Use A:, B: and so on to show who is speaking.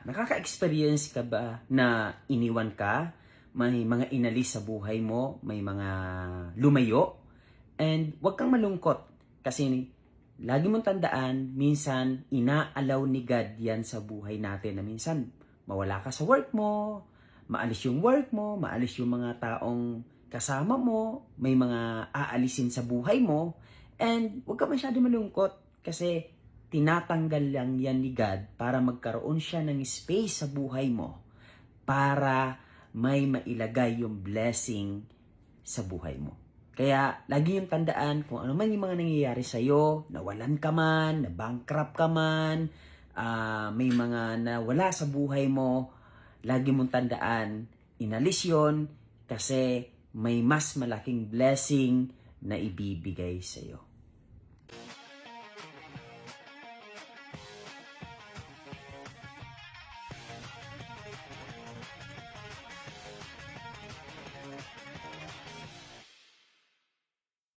A: Nakaka-experience ka ba na iniwan ka? May mga inalis sa buhay mo, may mga lumayo? And huwag kang malungkot kasi lagi mong tandaan, minsan inaalaw ni God yan sa buhay natin na minsan mawala ka sa work mo, maalis yung work mo, maalis yung mga taong kasama mo, may mga aalisin sa buhay mo, and huwag ka masyado malungkot kasi tinatanggal lang yan ni God para magkaroon siya ng space sa buhay mo para may mailagay yung blessing sa buhay mo. Kaya lagi yung tandaan kung ano man yung mga nangyayari sa'yo, nawalan ka man, na-bankrupt ka man, may mga nawala sa buhay mo, lagi mong tandaan, inalis yon kasi may mas malaking blessing na ibibigay sa'yo.